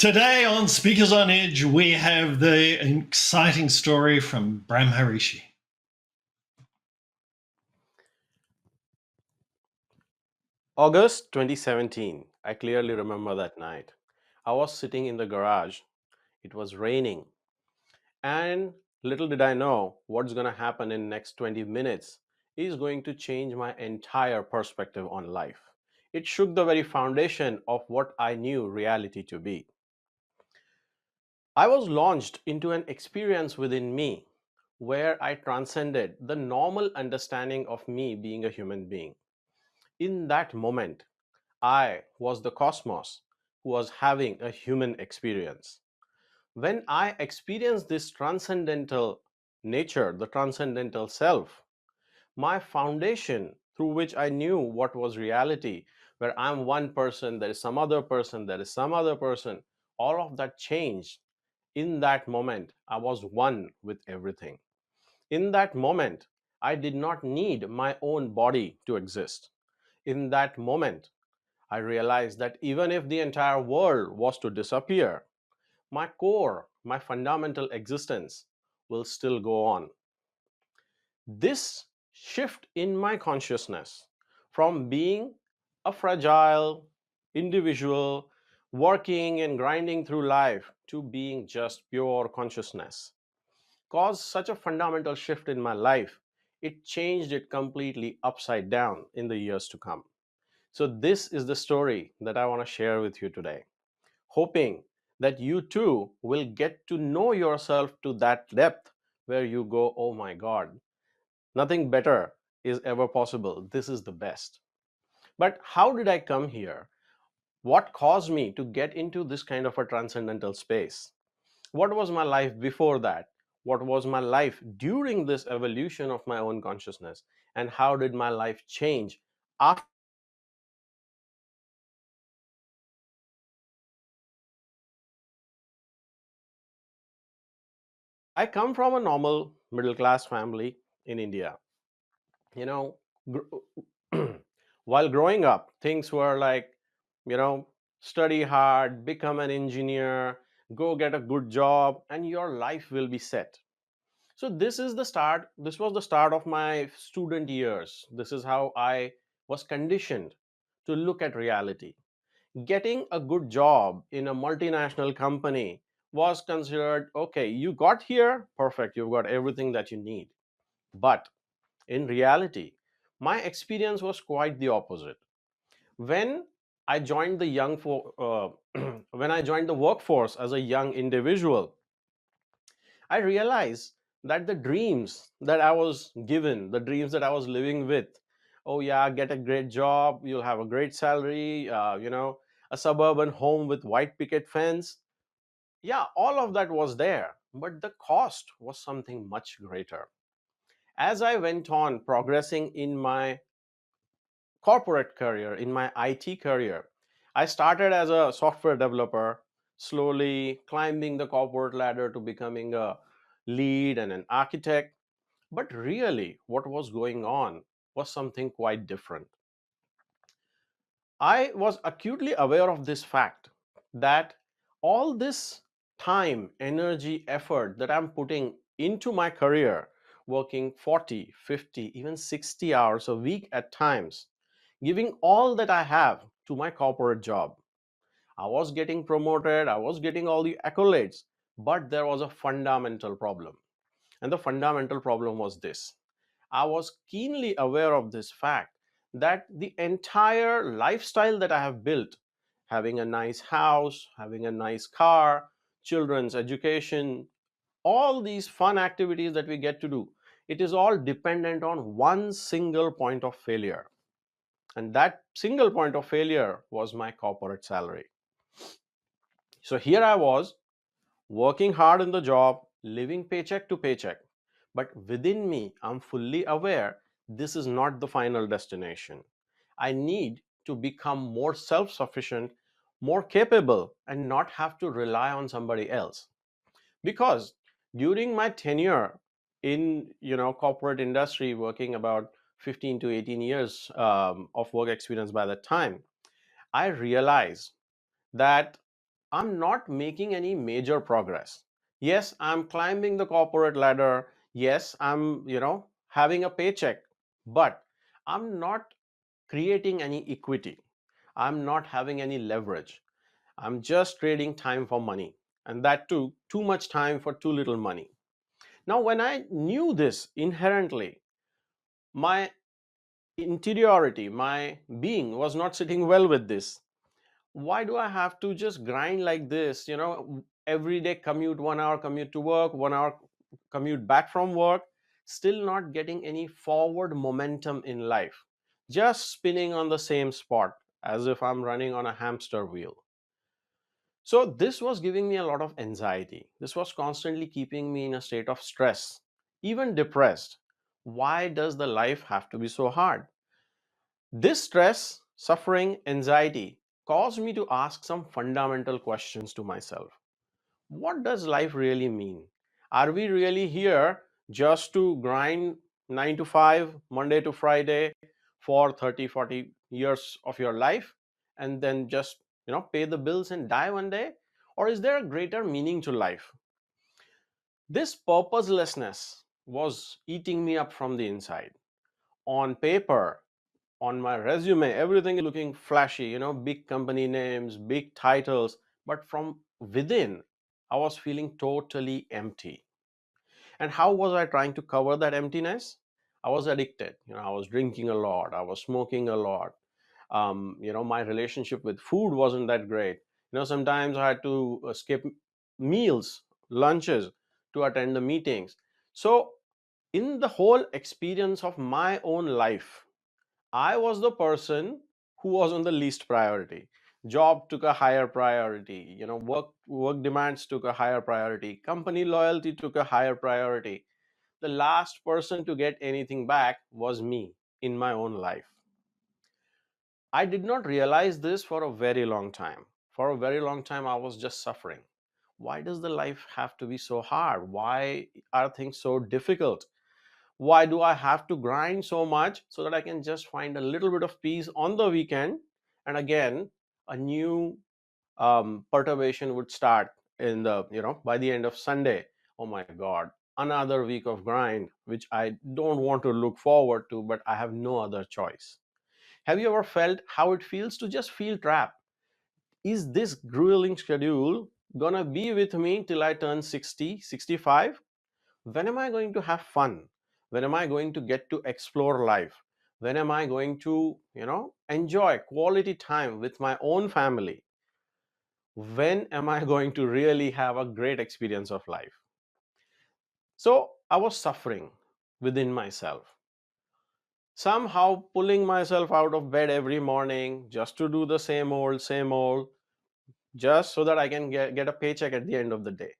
Today on Speakers on Edge, we have the exciting story from Bramharishi. August 2017. I clearly remember that night. I was sitting in the garage. It was raining. And little did I know what's going to happen in next 20 minutes is going to change my entire perspective on life. It shook the very foundation of what I knew reality to be. I was launched into an experience within me where I transcended the normal understanding of me being a human being. In that moment, I was the cosmos who was having a human experience. When I experienced this transcendental nature, the transcendental self, my foundation through which I knew what was reality, where I'm one person, there is some other person, there is some other person, all of that changed. In that moment, I was one with everything. In that moment, I did not need my own body to exist. In that moment, I realized that even if the entire world was to disappear, my core, my fundamental existence will still go on. This shift in my consciousness from being a fragile individual working and grinding through life to being just pure consciousness caused such a fundamental shift in my life. It changed it completely upside down in the years to come. So, this is the story that I want to share with you today, hoping that you too will get to know yourself to that depth where you go, oh my God, nothing better is ever possible. This is the best. But how did I come here? What caused me to get into this kind of a transcendental space? What was my life before that? What was my life during this evolution of my own consciousness? And how did my life change after? I come from a normal middle class family in India. You know, while growing up, things were like, you know, study hard, become an engineer, go get a good job, and your life will be set. So, this is the start. This was the start of my student years. This is how I was conditioned to look at reality. Getting a good job in a multinational company was considered okay, you got here, perfect, you've got everything that you need. But in reality, my experience was quite the opposite. When I joined the when I joined the workforce as a young individual, I realized that the dreams that I was given, the dreams that I was living with, oh yeah, get a great job, you'll have a great salary, a suburban home with white picket fence. Yeah, all of that was there, but the cost was something much greater. As I went on progressing in my corporate career, in my IT career, I started as a software developer, slowly climbing the corporate ladder to becoming a lead and an architect. But really, what was going on was something quite different. I was acutely aware of this fact that all this time, energy, effort that I'm putting into my career, working 40, 50, even 60 hours a week at times, giving all that I have to my corporate job. I was getting promoted, I was getting all the accolades, but there was a fundamental problem. And the fundamental problem was this: I was keenly aware of this fact that the entire lifestyle that I have built, having a nice house, having a nice car, children's education, all these fun activities that we get to do, it is all dependent on one single point of failure. And that single point of failure was my corporate salary. So here I was working hard in the job, living paycheck to paycheck. But within me, I'm fully aware this is not the final destination. I need to become more self sufficient, more capable, and not have to rely on somebody else. Because during my tenure in corporate industry, working about 15 to 18 years of work experience by that time, I realized that I'm not making any major progress. Yes, I'm climbing the corporate ladder. Yes, I'm, having a paycheck, but I'm not creating any equity. I'm not having any leverage. I'm just trading time for money. And that too much time for too little money. Now, when I knew this inherently, my interiority, my being was not sitting well with this. Why do I have to just grind like this? Every day commute, 1 hour commute to work, 1 hour commute back from work, still not getting any forward momentum in life, just spinning on the same spot as if I'm running on a hamster wheel. So, this was giving me a lot of anxiety. This was constantly keeping me in a state of stress, even depressed. Why does the life have to be so hard? This stress, suffering, anxiety caused me to ask some fundamental questions to myself. What does life really mean? Are we really here just to grind 9 to 5, Monday to Friday for 30, 40 years of your life and then just, pay the bills and die one day? Or is there a greater meaning to life? This purposelessness was eating me up from the inside. On paper, on my resume, everything is looking flashy, big company names, big titles, but from within, I was feeling totally empty. And how was I trying to cover that emptiness? I was addicted. I was drinking a lot, I was smoking a lot. My relationship with food wasn't that great. Sometimes I had to skip meals, lunches to attend the meetings. So, in the whole experience of my own life, I was the person who was on the least priority. Job took a higher priority. Work demands took a higher priority. Company loyalty took a higher priority. The last person to get anything back was me in my own life. I did not realize this for a very long time. For a very long time, I was just suffering. Why does the life have to be so hard? Why are things so difficult? Why do I have to grind so much so that I can just find a little bit of peace on the weekend? And again, a new perturbation would start by the end of Sunday. Oh my God, another week of grind, which I don't want to look forward to, but I have no other choice. Have you ever felt how it feels to just feel trapped? Is this grueling schedule gonna be with me till I turn 60, 65? When am I going to have fun? When am I going to get to explore life? When am I going to, enjoy quality time with my own family? When am I going to really have a great experience of life? So I was suffering within myself, somehow pulling myself out of bed every morning just to do the same old, just so that I can get a paycheck at the end of the day.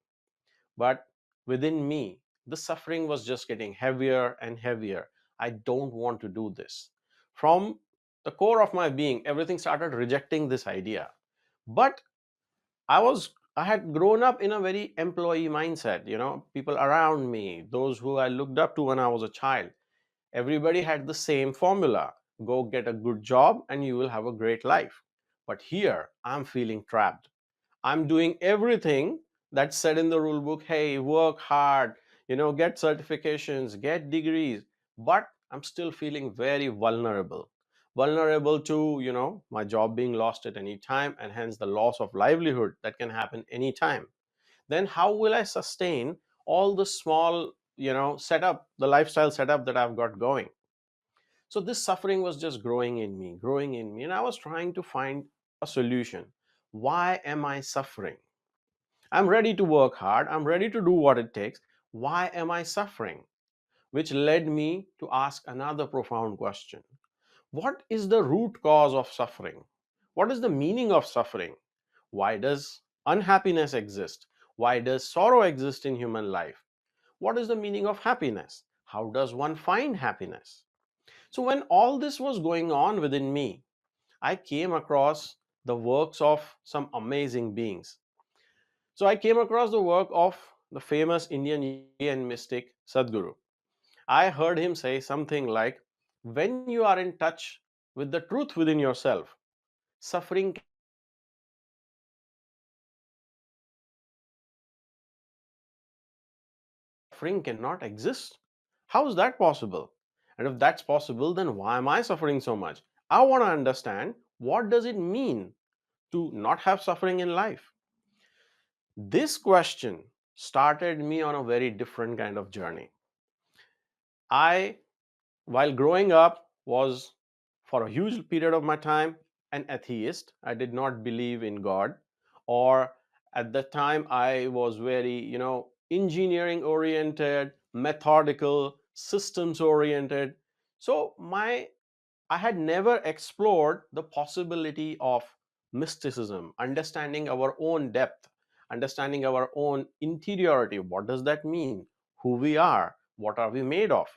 But within me, the suffering was just getting heavier and heavier. I don't want to do this. From the core of my being, everything started rejecting this idea. But I had grown up in a very employee mindset, people around me, those who I looked up to when I was a child. Everybody had the same formula: go get a good job and you will have a great life. But here, I'm feeling trapped. I'm doing everything that's said in the rule book. Hey, work hard, get certifications, get degrees. But I'm still feeling very vulnerable. Vulnerable to, my job being lost at any time and hence the loss of livelihood that can happen anytime. Then how will I sustain all the small, the lifestyle setup that I've got going? So this suffering was just growing in me, and I was trying to find a solution. Why am I suffering? I'm ready to work hard. I'm ready to do what it takes. Why am I suffering? Which led me to ask another profound question. What is the root cause of suffering? What is the meaning of suffering? Why does unhappiness exist? Why does sorrow exist in human life? What is the meaning of happiness? How does one find happiness? So, when all this was going on within me, I came across the works of some amazing beings. So I came across the work of the famous Indian yogi and mystic Sadhguru. I heard him say something like, when you are in touch with the truth within yourself, suffering suffering cannot exist? How is that possible? And if that's possible, then why am I suffering so much? I want to understand, what does it mean to not have suffering in life? This question started me on a very different kind of journey. I, while growing up, was for a huge period of my time an atheist. I did not believe in God, or at the time I was very, engineering oriented, methodical, systems oriented. So my I had never explored the possibility of mysticism, understanding our own depth, understanding our own interiority. What does that mean? Who we are? What are we made of?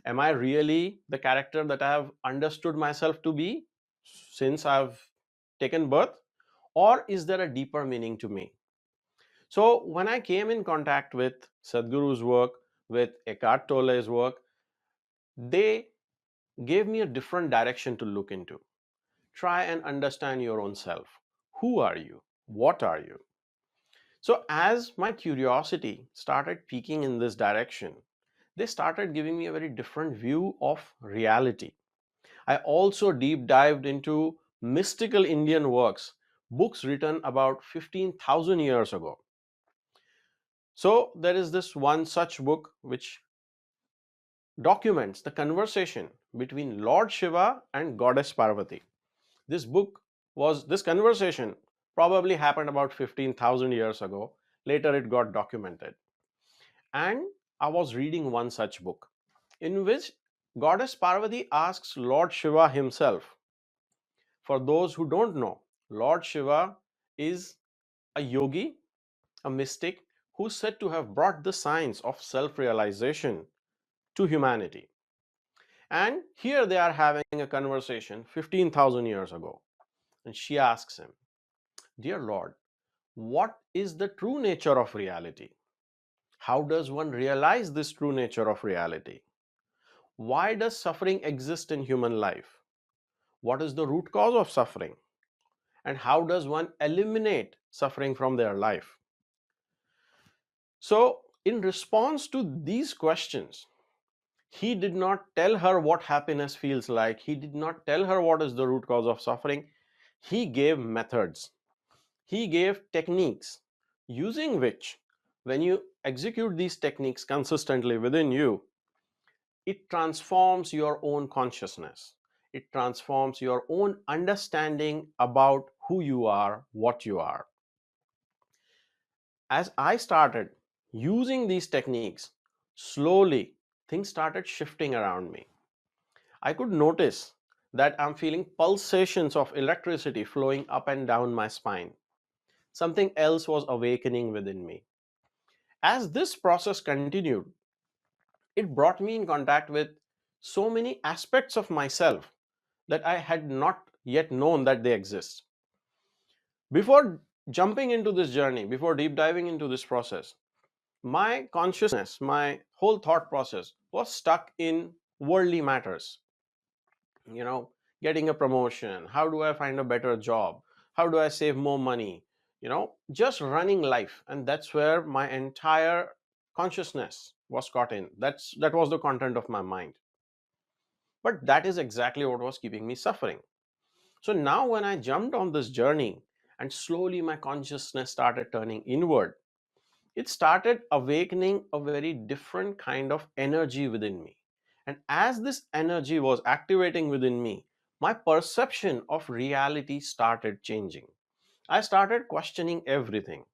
Am I really the character that I have understood myself to be since I've taken birth? Or is there a deeper meaning to me? So, when I came in contact with Sadhguru's work, with Eckhart Tolle's work, they gave me a different direction to look into. Try and understand your own self. Who are you? What are you? So, as my curiosity started peaking in this direction, they started giving me a very different view of reality. I also deep dived into mystical Indian works, books written about 15,000 years ago. So, there is this one such book which documents the conversation between Lord Shiva and Goddess Parvati. This conversation probably happened about 15,000 years ago. Later, it got documented. And I was reading one such book in which Goddess Parvati asks Lord Shiva himself. For those who don't know, Lord Shiva is a yogi, a mystic who's said to have brought the science of self realization to humanity. And here they are having a conversation 15,000 years ago. And she asks him, Dear Lord, what is the true nature of reality? How does one realize this true nature of reality? Why does suffering exist in human life? What is the root cause of suffering? And how does one eliminate suffering from their life? So, in response to these questions, he did not tell her what happiness feels like. He did not tell her what is the root cause of suffering. He gave methods. He gave techniques using which, when you execute these techniques consistently within you, it transforms your own consciousness. It transforms your own understanding about who you are, what you are. As I started using these techniques, slowly things started shifting around me. I could notice that I'm feeling pulsations of electricity flowing up and down my spine. Something else was awakening within me. As this process continued, it brought me in contact with so many aspects of myself that I had not yet known that they exist. Before jumping into this journey, before deep diving into this process, my consciousness, my whole thought process was stuck in worldly matters. You know, getting a promotion, how do I find a better job? How do I save more money? Just running life. And that's where my entire consciousness was caught in. That was the content of my mind. But that is exactly what was keeping me suffering. So now, when I jumped on this journey and slowly my consciousness started turning inward, it started awakening a very different kind of energy within me. And as this energy was activating within me, my perception of reality started changing. I started questioning everything.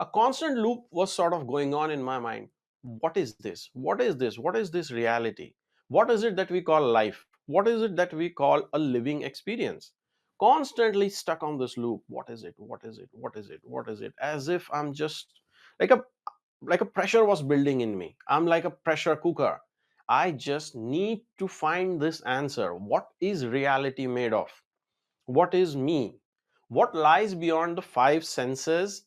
A constant loop was sort of going on in my mind. What is this? What is this? What is this reality? What is it that we call life? What is it that we call a living experience? Constantly stuck on this loop. What is it? What is it? What is it? What is it? As if I'm just like a like a pressure was building in me. I'm like a pressure cooker. I just need to find this answer. What is reality made of? What is me? What lies beyond the five senses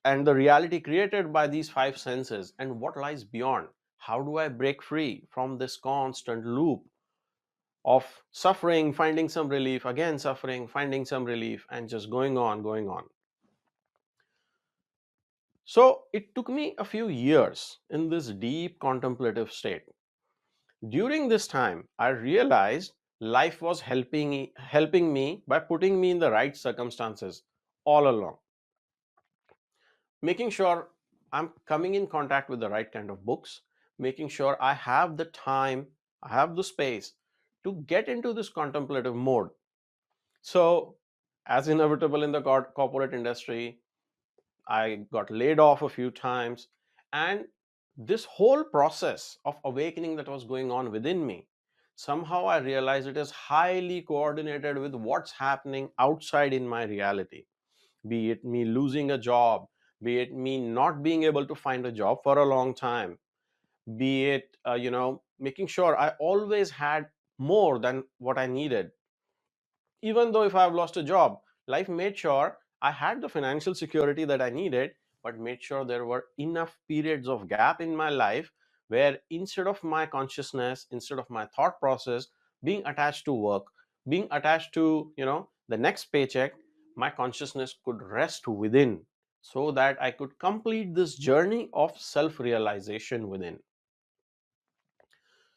and the reality created by these five senses, and what lies beyond? How do I break free from this constant loop of suffering, finding some relief, again suffering, finding some relief, and just going on, going on? So it took me a few years in this deep contemplative state. During this time, I realized life was helping me by putting me in the right circumstances all along, making sure I'm coming in contact with the right kind of books, making sure I have the time, I have the space to get into this contemplative mode. So, as inevitable in the corporate industry, I got laid off a few times, and this whole process of awakening that was going on within me, somehow I realized it is highly coordinated with what's happening outside in my reality. Be it me losing a job, be it me not being able to find a job for a long time, be it, making sure I always had more than what I needed. Even though if I've lost a job, life made sure I had the financial security that I needed, but made sure there were enough periods of gap in my life where instead of my consciousness, instead of my thought process being attached to work, being attached to, the next paycheck, my consciousness could rest within, so that I could complete this journey of self realization within.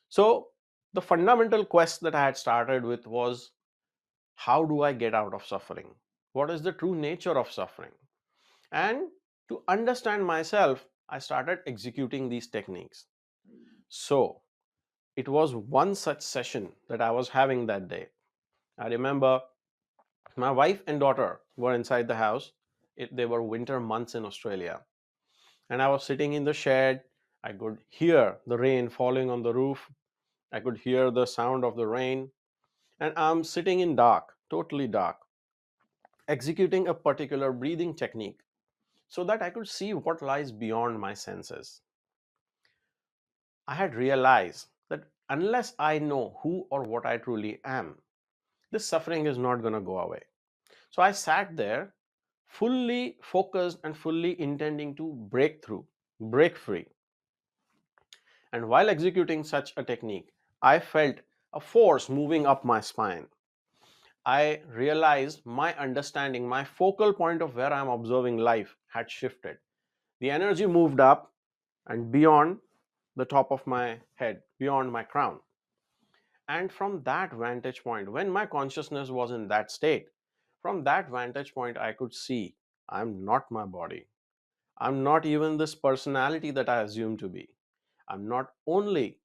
So, the fundamental quest that I had started with was, how do I get out of suffering? What is the true nature of suffering? And to understand myself, I started executing these techniques. So it was one such session that I was having that day. I remember my wife and daughter were inside the house. They were winter months in Australia. And I was sitting in the shed. I could hear the rain falling on the roof. I could hear the sound of the rain. And I'm sitting in dark, totally dark, executing a particular breathing technique so that I could see what lies beyond my senses. I had realized that unless I know who or what I truly am, this suffering is not going to go away. So I sat there, fully focused and fully intending to break through, break free. And while executing such a technique, I felt a force moving up my spine. I realized my understanding, my focal point of where I'm observing life had shifted. The energy moved up and beyond the top of my head, beyond my crown. And from that vantage point, when my consciousness was in that state, from that vantage point, I could see I'm not my body. I'm not even this personality that I assume to be. I'm not only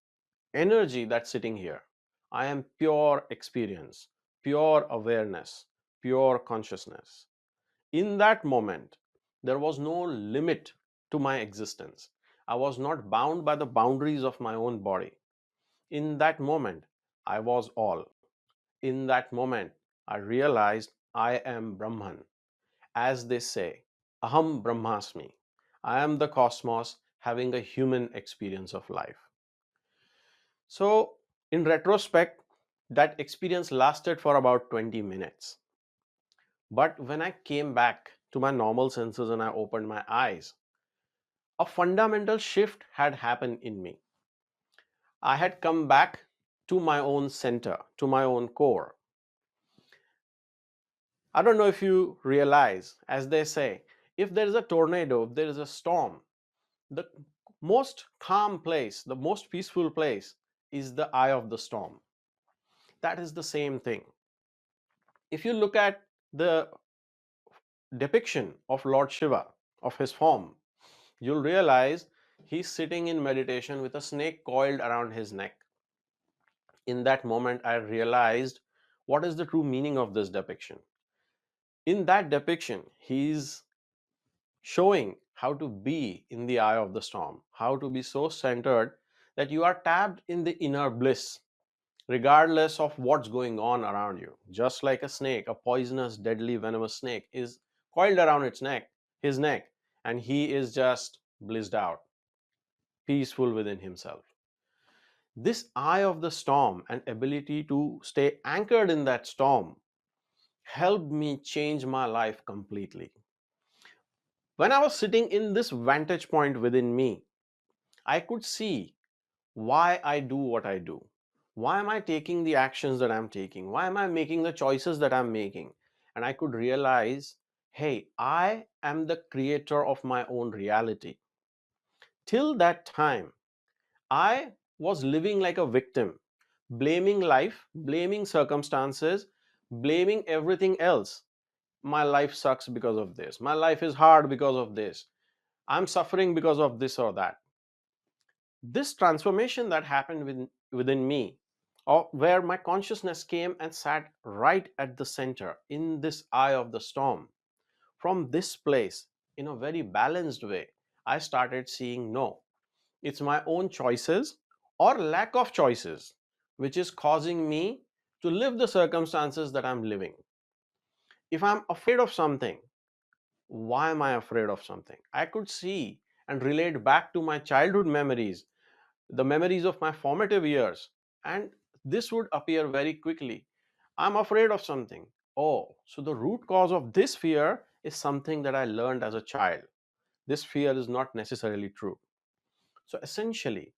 energy that's sitting here. I am pure experience, pure awareness, pure consciousness. In that moment, there was no limit to my existence. I was not bound by the boundaries of my own body. In that moment, I was all. In that moment, I realized I am Brahman. As they say, Aham Brahmasmi. I am the cosmos having a human experience of life. So, in retrospect, that experience lasted for about 20 minutes. But when I came back to my normal senses and I opened my eyes, a fundamental shift had happened in me. I had come back to my own center, to my own core. I don't know if you realize, as they say, if there is a tornado, if there is a storm, the most calm place, the most peaceful place is the eye of the storm. That is the same thing. If you look at the depiction of Lord Shiva, of his form, you'll realize he's sitting in meditation with a snake coiled around his neck. In that moment, I realized what is the true meaning of this depiction. In that depiction, he's showing how to be in the eye of the storm, how to be so centered that you are tapped in the inner bliss, regardless of what's going on around you. Just like a snake, a poisonous, deadly, venomous snake is coiled around his neck, and he is just blissed out, peaceful within himself. This eye of the storm and ability to stay anchored in that storm helped me change my life completely. When I was sitting in this vantage point within me, I could see why I do what I do. Why am I taking the actions that I'm taking? Why am I making the choices that I'm making? And I could realize hey, I am the creator of my own reality. Till that time, I was living like a victim, blaming life, blaming circumstances, blaming everything else. My life sucks because of this. My life is hard because of this. I'm suffering because of this or that. This transformation that happened within me, or where my consciousness came and sat right at the center in this eye of the storm, from this place, in a very balanced way, I started seeing, no, it's my own choices or lack of choices which is causing me to live the circumstances that I'm living. If I'm afraid of something, why am I afraid of something? I could see and relate back to my childhood memories, the memories of my formative years, and this would appear very quickly. I'm afraid of something. Oh, so the root cause of this fear is something that I learned as a child. This fear is not necessarily true. So essentially,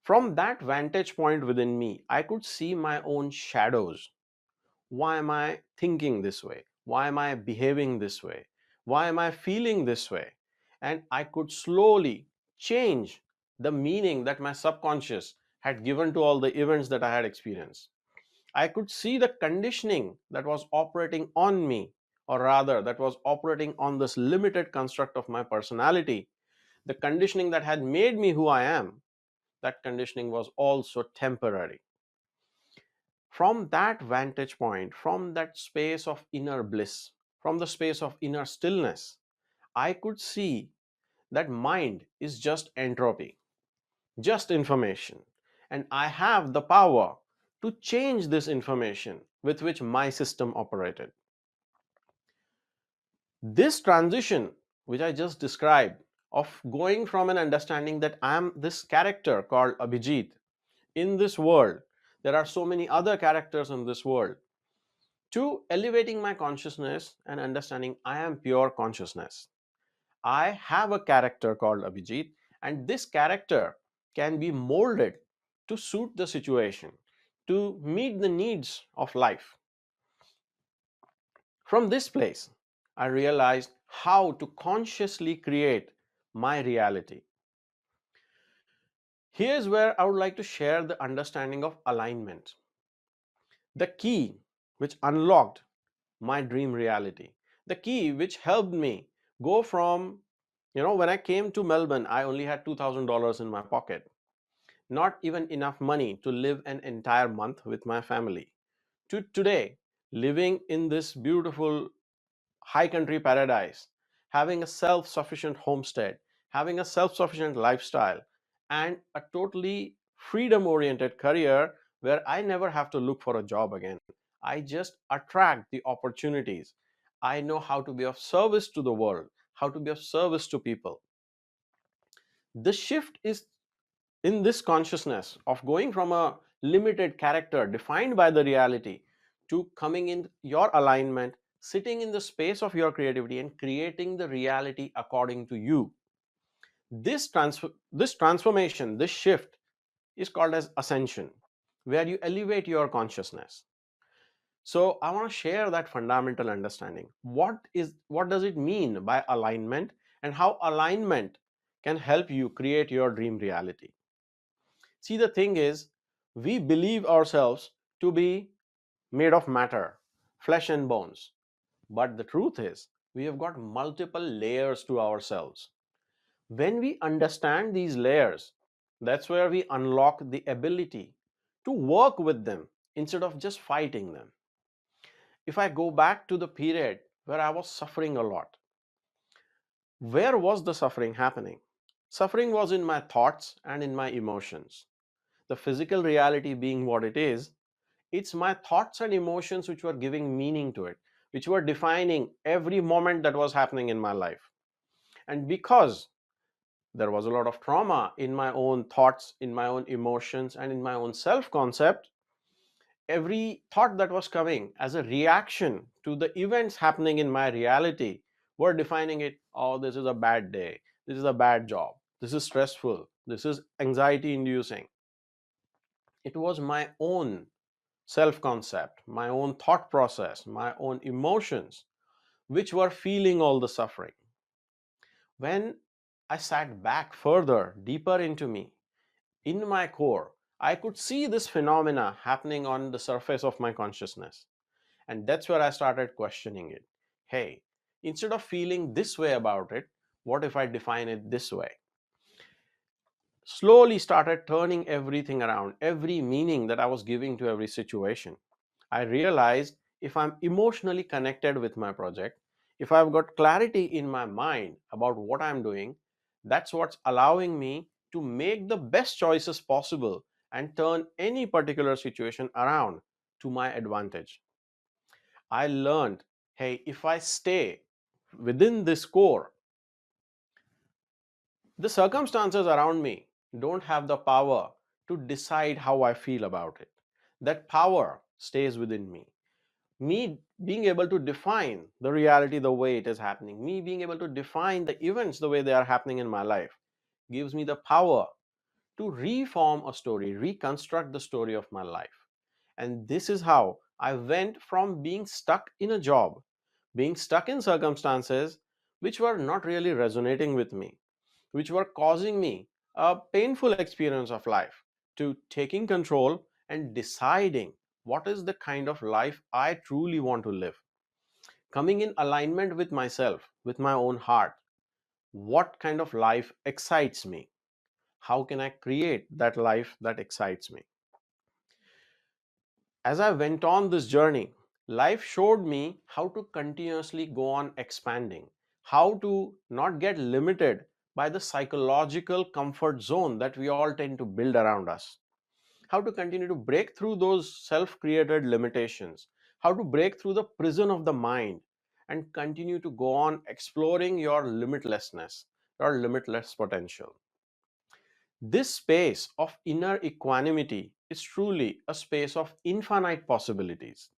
from that vantage point within me, I could see my own shadows. Why am I thinking this way? Why am I behaving this way? Why am I feeling this way? And I could slowly change the meaning that my subconscious had given to all the events that I had experienced. I could see the conditioning that was operating on me, or rather, that was operating on this limited construct of my personality. The conditioning that had made me who I am, that conditioning was also temporary. From that vantage point, from that space of inner bliss, from the space of inner stillness, I could see that mind is just entropy, just information, and I have the power to change this information with which my system operated. This transition, which I just described, of going from an understanding that I am this character called Abhijeet in this world, there are so many other characters in this world, to elevating my consciousness and understanding I am pure consciousness. I have a character called Abhijit, and this character can be molded to suit the situation, to meet the needs of life. From this place, I realized how to consciously create my reality. Here's where I would like to share the understanding of alignment, the key which unlocked my dream reality, the key which helped me go from, when I came to Melbourne, I only had $2,000 in my pocket, not even enough money to live an entire month with my family, to today living in this beautiful high country paradise, having a self sufficient homestead, having a self sufficient lifestyle, and a totally freedom oriented career where I never have to look for a job again. I just attract the opportunities. I know how to be of service to the world, how to be of service to people. The shift is in this consciousness of going from a limited character defined by the reality to coming in your alignment, sitting in the space of your creativity and creating the reality according to you. This transformation, this shift is called as ascension, where you elevate your consciousness. So I want to share that fundamental understanding. What does it mean by alignment, and how alignment can help you create your dream reality? See, the thing is, we believe ourselves to be made of matter, flesh and bones. But the truth is, we have got multiple layers to ourselves. When we understand these layers, that's where we unlock the ability to work with them instead of just fighting them. If I go back to the period where I was suffering a lot, where was the suffering happening? Suffering was in my thoughts and in my emotions. The physical reality being what it is, it's my thoughts and emotions which were giving meaning to it, which were defining every moment that was happening in my life. And because there was a lot of trauma in my own thoughts, in my own emotions, and in my own self concept, every thought that was coming as a reaction to the events happening in my reality were defining it. Oh, this is a bad day. This is a bad job. This is stressful. This is anxiety inducing. It was my own self concept, my own thought process, my own emotions, which were feeling all the suffering. When I sat back further, deeper into me, in my core, I could see this phenomena happening on the surface of my consciousness. And that's where I started questioning it. Hey, instead of feeling this way about it, what if I define it this way? Slowly started turning everything around, every meaning that I was giving to every situation. I realized if I'm emotionally connected with my project, if I've got clarity in my mind about what I'm doing, that's what's allowing me to make the best choices possible and turn any particular situation around to my advantage. I learned, hey, if I stay within this core, the circumstances around me don't have the power to decide how I feel about it. That power stays within me. Me being able to define the reality the way it is happening, me being able to define the events the way they are happening in my life, gives me the power to reform a story, reconstruct the story of my life. And this is how I went from being stuck in a job, being stuck in circumstances which were not really resonating with me, which were causing me a painful experience of life, to taking control and deciding what is the kind of life I truly want to live. Coming in alignment with myself, with my own heart. What kind of life excites me? How can I create that life that excites me? As I went on this journey, life showed me how to continuously go on expanding, how to not get limited by the psychological comfort zone that we all tend to build around us, how to continue to break through those self created limitations, how to break through the prison of the mind and continue to go on exploring your limitlessness, your limitless potential. This space of inner equanimity is truly a space of infinite possibilities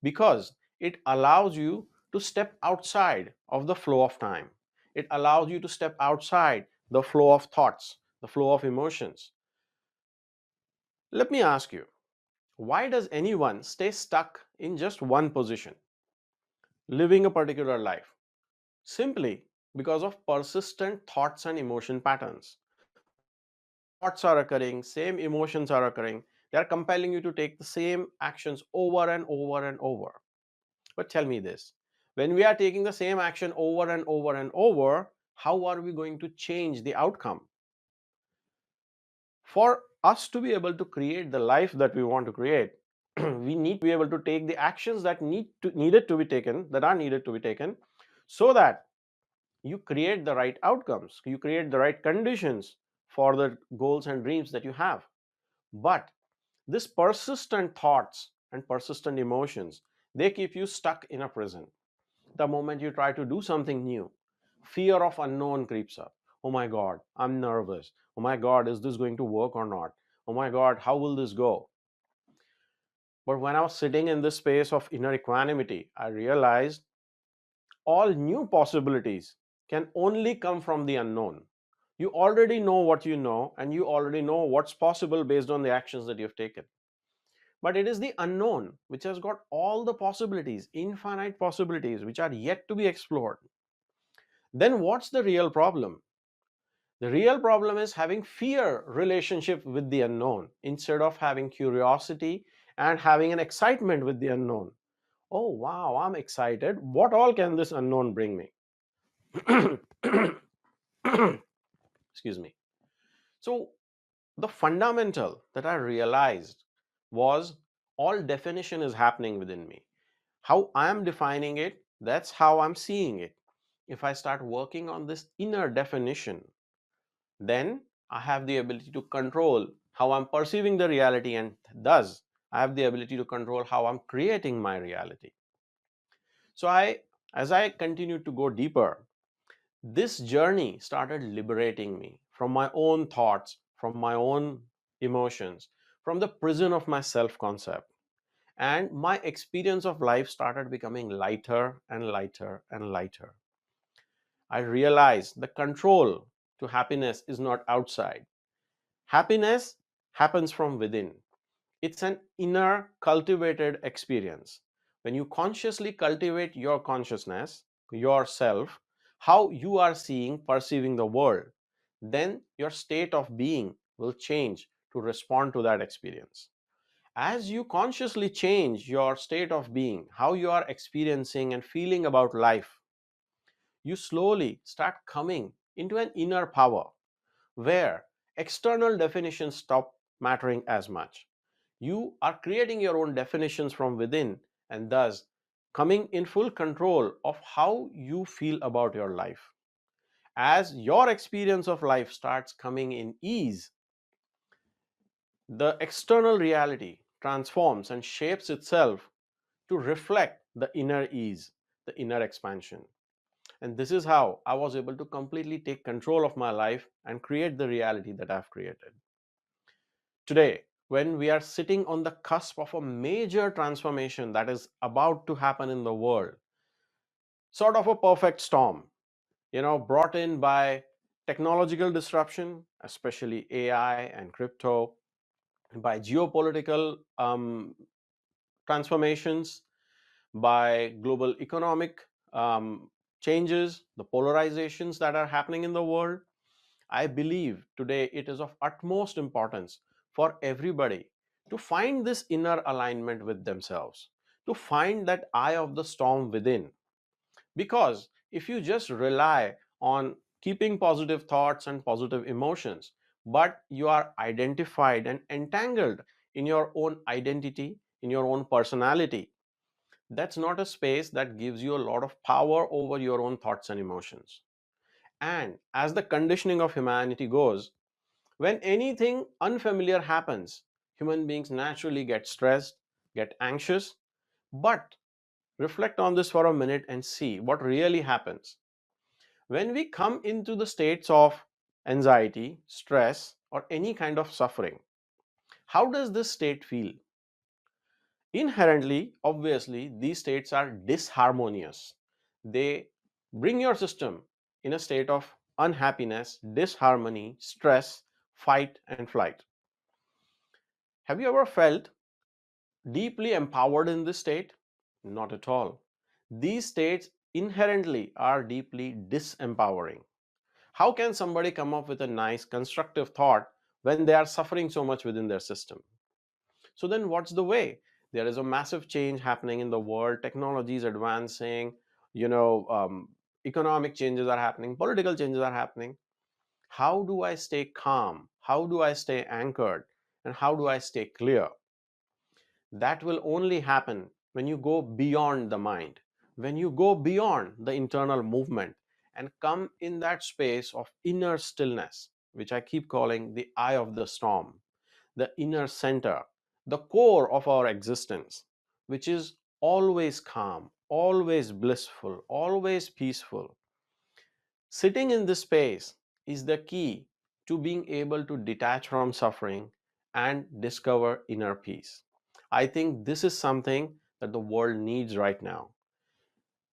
because it allows you to step outside of the flow of time. It allows you to step outside the flow of thoughts, the flow of emotions. Let me ask you, why does anyone stay stuck in just one position, living a particular life? Simply because of persistent thoughts and emotion patterns. The same thoughts are occurring, same emotions are occurring. They are compelling you to take the same actions over and over and over. But tell me this, when we are taking the same action over and over and over, how are we going to change the outcome? For us to be able to create the life that we want to create, we need to be able to take the actions that needed to be taken, that are needed to be taken, so that you create the right outcomes, you create the right conditions for the goals and dreams that you have. But this persistent thoughts and persistent emotions, they keep you stuck in a prison. The moment you try to do something new, fear of unknown creeps up. Oh my god, I'm nervous. Oh my god, is this going to work or not? Oh my god, how will this go? But when I was sitting in this space of inner equanimity, I realized all new possibilities can only come from the unknown. You already know what you know, and you already know what's possible based on the actions that you've taken. But it is the unknown which has got all the possibilities, infinite possibilities, which are yet to be explored. Then what's the real problem? The real problem is having fear relationship with the unknown instead of having curiosity and having an excitement with the unknown. Oh wow, I'm excited. What all can this unknown bring me? Excuse me. So the fundamental that I realized was all definition is happening within me. How I am defining it, that's how I'm seeing it. If I start working on this inner definition, then I have the ability to control how I'm perceiving the reality, and thus I have the ability to control how I'm creating my reality. So as I continued to go deeper, this journey started liberating me from my own thoughts, from my own emotions, from the prison of my self concept. And my experience of life started becoming lighter and lighter and lighter. I realized the control to happiness is not outside. Happiness happens from within. It's an inner cultivated experience. when you consciously cultivate your consciousness, yourself, how you are seeing, perceiving the world, then your state of being will change to respond to that experience. As you consciously change your state of being, how you are experiencing and feeling about life, you slowly start coming into an inner power where external definitions stop mattering as much. You are creating your own definitions from within and thus coming in full control of how you feel about your life. As your experience of life starts coming in ease, the external reality transforms and shapes itself to reflect the inner ease, the inner expansion. And this is how I was able to completely take control of my life and create the reality that I've created. Today, when we are sitting on the cusp of a major transformation that is about to happen in the world, sort of a perfect storm, brought in by technological disruption, especially AI and crypto, by geopolitical transformations, by global economic changes, the polarizations that are happening in the world, I believe today it is of utmost importance for everybody to find this inner alignment with themselves, to find that eye of the storm within. Because if you just rely on keeping positive thoughts and positive emotions, but you are identified and entangled in your own identity, in your own personality, that's not a space that gives you a lot of power over your own thoughts and emotions. And as the conditioning of humanity goes, when anything unfamiliar happens, human beings naturally get stressed, get anxious. But reflect on this for a minute and see what really happens. When we come into the states of anxiety, stress, or any kind of suffering, how does this state feel? Inherently, obviously, these states are disharmonious. They bring your system in a state of unhappiness, disharmony, stress, fight, and flight. Have you ever felt deeply empowered in this state? Not at all. These states inherently are deeply disempowering. How can somebody come up with a nice, constructive thought when they are suffering so much within their system? So, then what's the way? There is a massive change happening in the world, technology is advancing, you know, economic changes are happening, political changes are happening. How do I stay calm? How do I stay anchored? And how do I stay clear? That will only happen when you go beyond the mind, when you go beyond the internal movement and come in that space of inner stillness, which I keep calling the eye of the storm, the inner center, the core of our existence, which is always calm, always blissful, always peaceful. Sitting in this space is the key to being able to detach from suffering and discover inner peace. I think this is something that the world needs right now.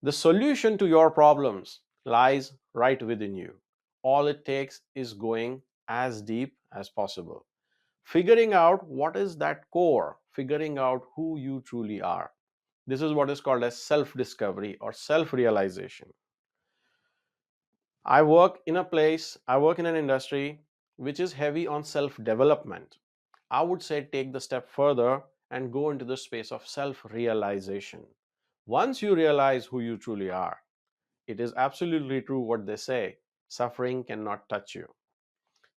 The solution to your problems lies right within you. All it takes is going as deep as possible, figuring out what is that core, figuring out who you truly are. This is what is called as self-discovery or self-realization. I work in an industry which is heavy on self-development. I would say take the step further and go into the space of self-realization. Once you realize who you truly are, it is absolutely true what they say, suffering cannot touch you.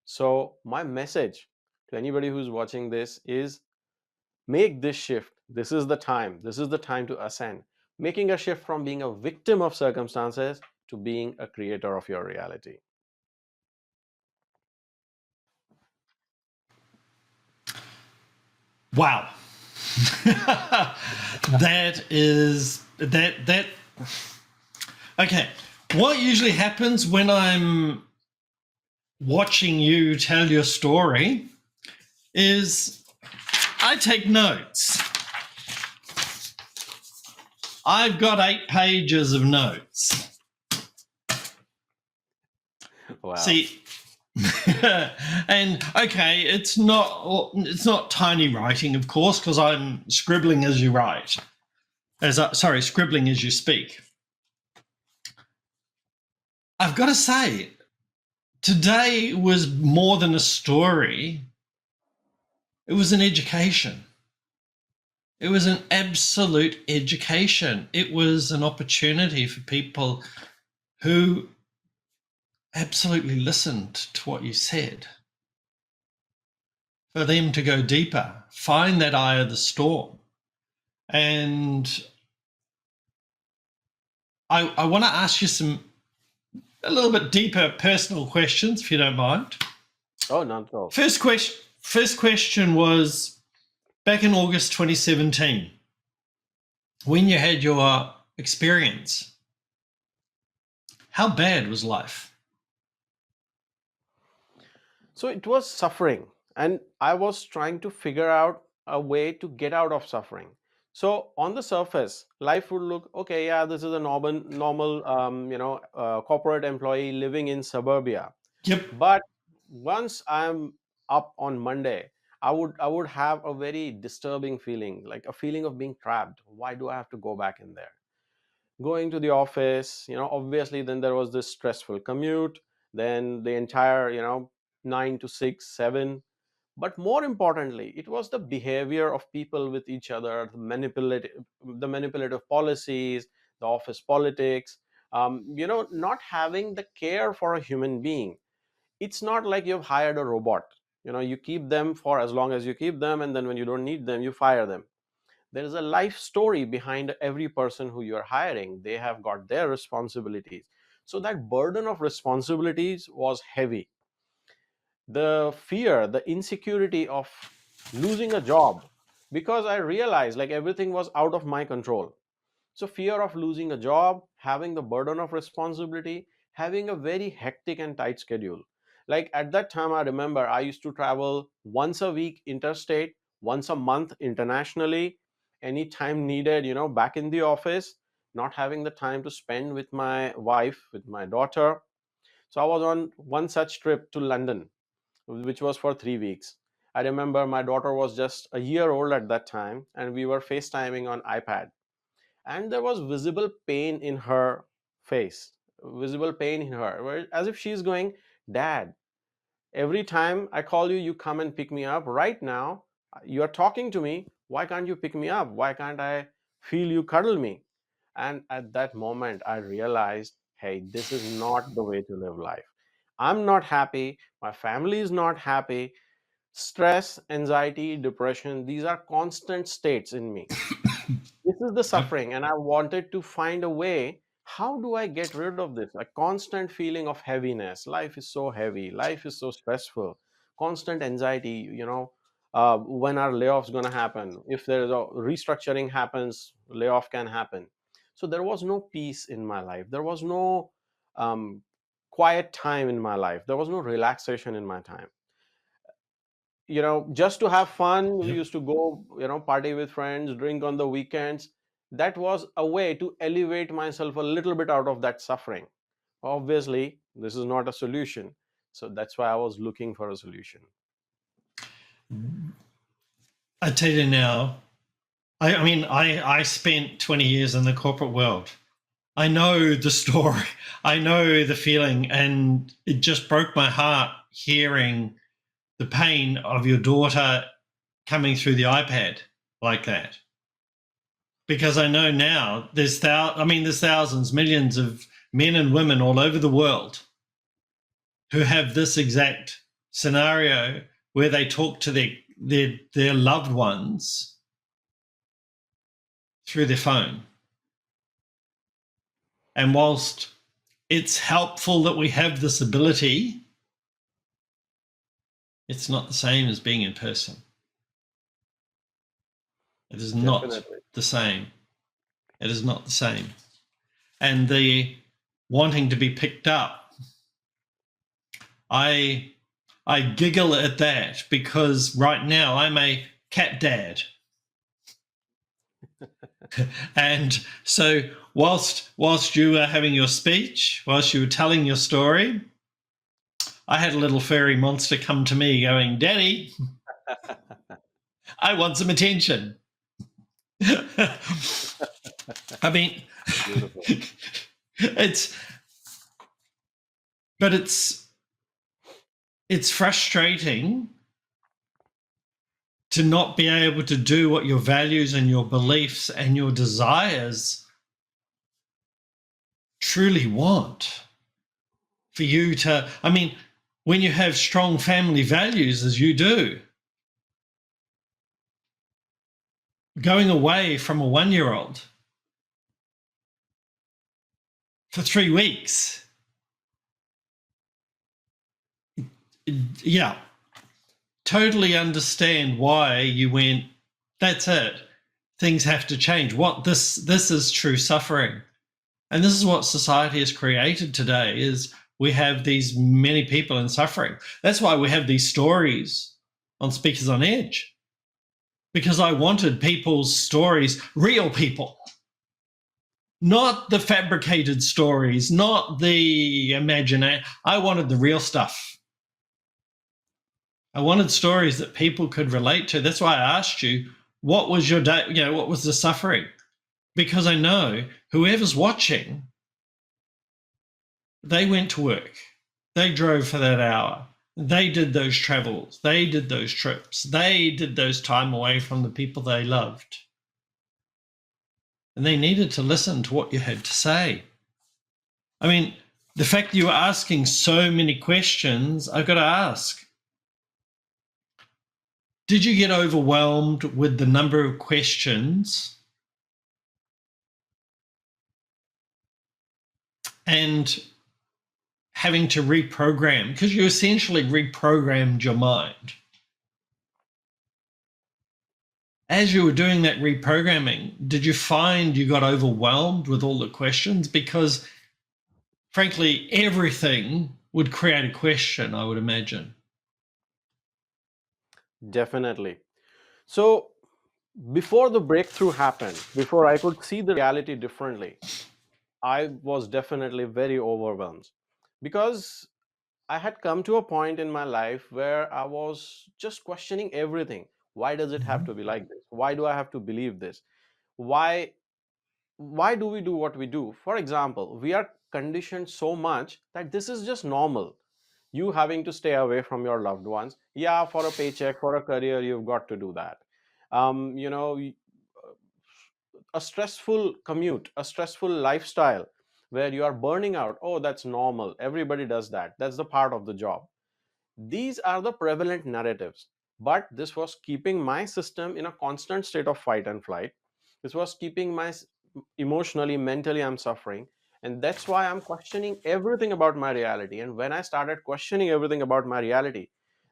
So my message to anybody who's watching this is make this shift. This is the time. This is the time to ascend. Making a shift from being a victim of circumstances to being a creator of your reality. Wow. that okay. What usually happens when I'm watching you tell your story is I take notes. I've got 8 pages of notes. Wow. See, and okay, it's not tiny writing, of course, because I'm scribbling as you write. scribbling as you speak. I've got to say, today was more than a story. It was an education. It was an absolute education. It was an opportunity for people who absolutely listened to what you said, for them to go deeper, find that eye of the storm. And I want to ask you a little bit deeper personal questions, if you don't mind. Oh, not at all. First question was, back in August 2017, when you had your experience, how bad was life? So it was suffering, and I was trying to figure out a way to get out of suffering. So on the surface, life would look okay. Yeah, this is a normal, corporate employee living in suburbia. Yep. But once I'm up on Monday, I would have a very disturbing feeling, like a feeling of being trapped. Why do I have to go back in there? Going to the office, obviously, then there was this stressful commute, then the entire, 9 to 6, 7. But more importantly, it was the behavior of people with each other, the manipulative policies, the office politics, not having the care for a human being. It's not like you've hired a robot. You keep them for as long as you keep them, and then when you don't need them, you fire them. There is a life story behind every person who you're hiring. They have got their responsibilities. So that burden of responsibilities was heavy. The fear, the insecurity of losing a job, because I realized like everything was out of my control. So fear of losing a job, having the burden of responsibility, having a very hectic and tight schedule. Like at that time, I remember I used to travel once a week interstate, once a month internationally, anytime needed, back in the office, not having the time to spend with my wife, with my daughter. So I was on one such trip to London, which was for 3 weeks. I remember my daughter was just a year old at that time, and we were FaceTiming on iPad, and there was visible pain in her face, visible pain in her, as if she's going, Dad, every time I call you, you come and pick me up. Right now, you are talking to me. Why can't you pick me up? Why can't I feel you cuddle me? And at that moment, I realized, hey, this is not the way to live life. I'm not happy. My family is not happy. Stress, anxiety, depression, these are constant states in me. This is the Yep. suffering, and I wanted to find a way. How do I get rid of this? A constant feeling of heaviness. Life is so heavy. Life is so stressful. Constant anxiety. When are layoffs going to happen? If there is a restructuring happens, layoff can happen. So there was no peace in my life. There was no um, quiet time in my life. There was no relaxation in my time. Just to have fun, we Yep. used to go, party with friends, drink on the weekends. That was a way to elevate myself a little bit out of that suffering. Obviously this is not a solution, so that's why I was looking for a solution. I tell you now, I spent 20 years in the corporate world. I know the story. I know the feeling, and it just broke my heart hearing the pain of your daughter coming through the iPad like that. Because I know now there's thousands, millions of men and women all over the world who have this exact scenario where they talk to their loved ones through their phone. And whilst it's helpful that we have this ability, it's not the same as being in person. It is not Definitely. the same. It is not the same. And the wanting to be picked up, I giggle at that because right now I'm a cat dad. And so whilst you were having your speech, whilst you were telling your story, I had a little furry monster come to me going, Daddy, I want some attention. I mean, Beautiful. it's but it's frustrating to not be able to do what your values and your beliefs and your desires truly want. For you to, I mean, when you have strong family values as you do, going away from a 1-year-old for 3 weeks, yeah, totally understand why you went, that's it. Things have to change. What this is true suffering. And this is what society has created today is we have these many people in suffering. That's why we have these stories on Speakers on Edge. Because I wanted people's stories, real people, not the fabricated stories, not the imagination. I wanted the real stuff. I wanted stories that people could relate to. That's why I asked you, what was your day? You know, what was the suffering? Because I know whoever's watching, they went to work. They drove for that hour. They did those travels. They did those trips. They did those time away from the people they loved. And they needed to listen to what you had to say. I mean, the fact that you were asking so many questions, I've got to ask, did you get overwhelmed with the number of questions and having to reprogram? Because you essentially reprogrammed your mind. As you were doing that reprogramming, did you find you got overwhelmed with all the questions? Because frankly, everything would create a question, I would imagine. Definitely. So, before the breakthrough happened, before I could see the reality differently, I was definitely very overwhelmed because I had come to a point in my life where I was just questioning everything. Why does it have to be like this? Why do I have to believe this? Why why do we do what we do? For example, we are conditioned so much that this is just normal. You having to stay away from your loved ones. Yeah, for a paycheck, for a career, you've got to do that. You know, a stressful commute, a stressful lifestyle where you are burning out. Oh, that's normal. Everybody does that. That's the part of the job. These are the prevalent narratives. But this was keeping my system in a constant state of fight and flight. This was keeping my emotionally, mentally, I'm suffering. And that's why I'm questioning everything about my reality. And when I started questioning everything about my reality,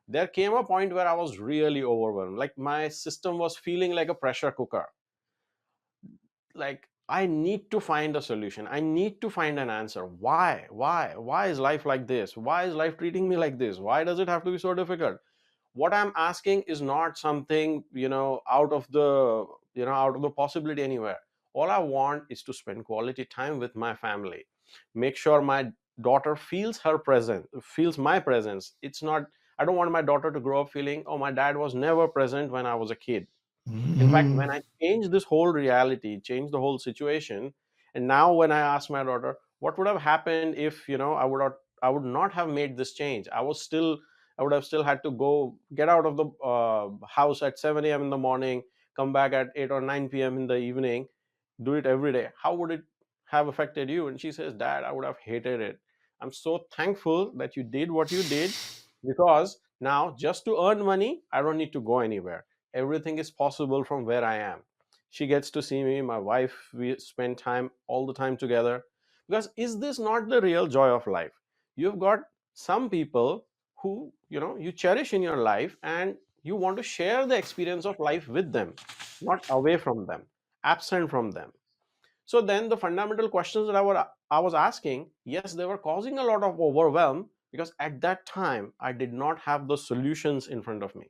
there came a point where I was really overwhelmed. Like my system was feeling like a pressure cooker. Like I need to find a solution. I need to find an answer. Why is life like this? Why is life treating me like this? Why does it have to be so difficult? What I'm asking is not something, out of the, out of the possibility anywhere. All I want is to spend quality time with my family, make sure my daughter feels my presence. It's not, I don't want my daughter to grow up feeling, oh, my dad was never present when I was a kid. In fact, Mm-hmm. when I changed this whole reality, changed the whole situation, and now when I ask my daughter, what would have happened if I would not have made this change? I would have still had to go get out of the house at 7 a.m. in the morning, come back at 8 or 9 p.m. in the evening, do it every day. How would it have affected you? And she says, Dad, I would have hated it. I'm so thankful that you did what you did, because now just to earn money, I don't need to go anywhere. Everything is possible from where I am. She gets to see me, my wife, we spend time all the time together. Because is this not the real joy of life? You've got some people who, you cherish in your life, and you want to share the experience of life with them, not away from them, absent from them. So then the fundamental questions that I was asking, yes, they were causing a lot of overwhelm, because at that time I did not have the solutions in front of me.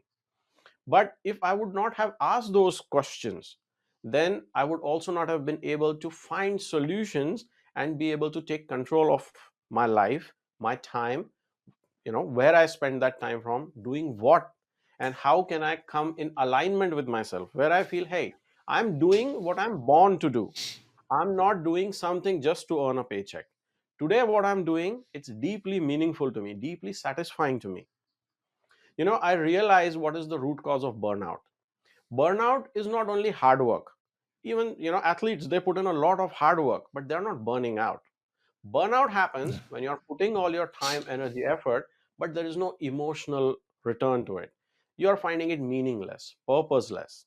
But if I would not have asked those questions, then I would also not have been able to find solutions and be able to take control of my life, my time, where I spend that time from, doing what, and how can I come in alignment with myself, where I feel, hey, I'm doing what I'm born to do. I'm not doing something just to earn a paycheck. Today, what I'm doing, it's deeply meaningful to me, deeply satisfying to me. I realize what is the root cause of burnout. Burnout is not only hard work. Even, athletes, they put in a lot of hard work, but they're not burning out. Burnout happens when you're putting all your time, energy, effort, but there is no emotional return to it. You're finding it meaningless, purposeless.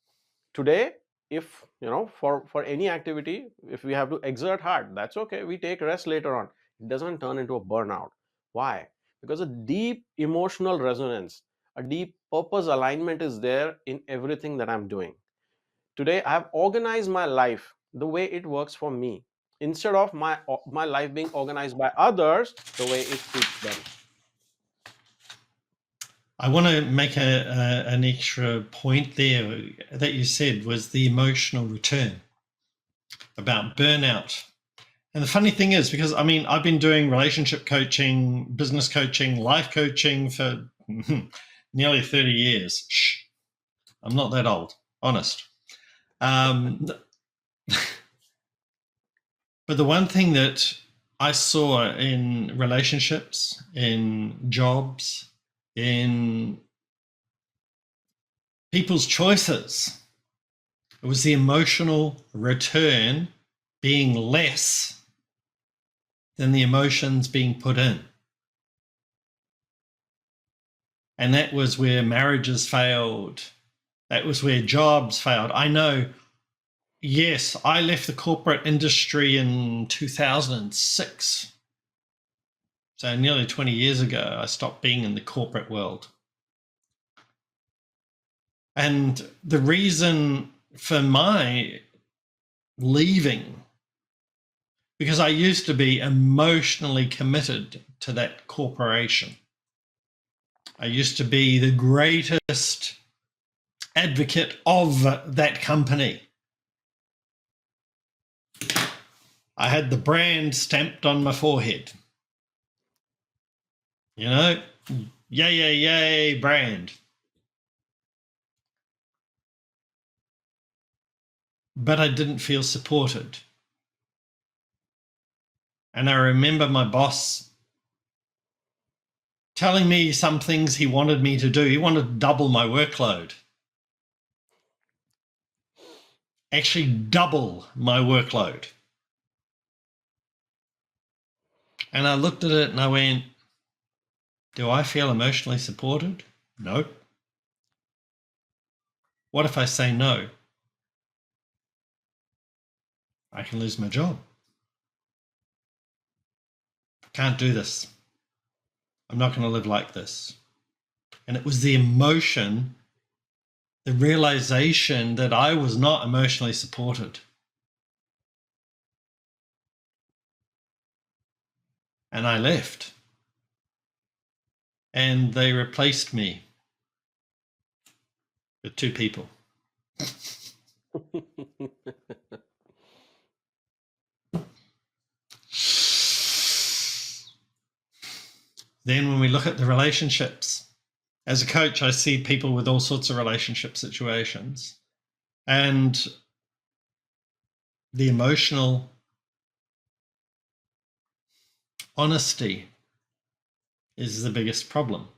Today, if for any activity, if we have to exert hard, that's okay, we take rest later on. It doesn't turn into a burnout. Why? Because a deep emotional resonance, a deep purpose alignment is there in everything that I'm doing. Today, I have organized my life the way it works for me, instead of my life being organized by others the way it suits them. I want to make an extra point there that you said was the emotional return about burnout. And the funny thing is, because I've been doing relationship coaching, business coaching, life coaching for nearly 30 years. Shh, I'm not that old, honest. But the one thing that I saw in relationships, in jobs, in people's choices, it was the emotional return being less than the emotions being put in. And that was where marriages failed. That was where jobs failed. I know, yes, I left the corporate industry in 2006. So nearly 20 years ago, I stopped being in the corporate world. And the reason for my leaving, because I used to be emotionally committed to that corporation. I used to be the greatest advocate of that company. I had the brand stamped on my forehead. Yay, yay, yay, brand. But I didn't feel supported. And I remember my boss telling me some things he wanted me to do. He wanted to double my workload. Actually, double my workload. And I looked at it and I went, do I feel emotionally supported? No. What if I say no? I can lose my job. Can't do this. I'm not going to live like this. And it was the emotion, the realization that I was not emotionally supported. And I left. And they replaced me with two people. Then when we look at the relationships, as a coach, I see people with all sorts of relationship situations. And the emotional honesty is the biggest problem.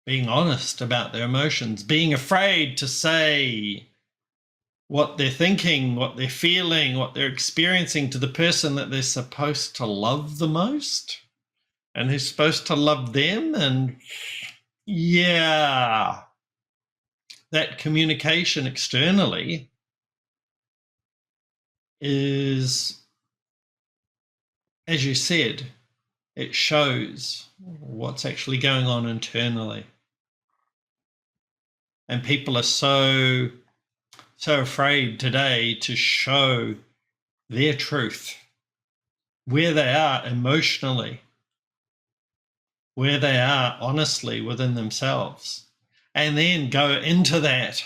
Being honest about their emotions, being afraid to say what they're thinking, what they're feeling, what they're experiencing to the person that they're supposed to love the most and who's supposed to love them. And yeah, that communication externally is, as you said, it shows what's actually going on internally. And people are so afraid today to show their truth, where they are emotionally, where they are honestly within themselves, and then go into that.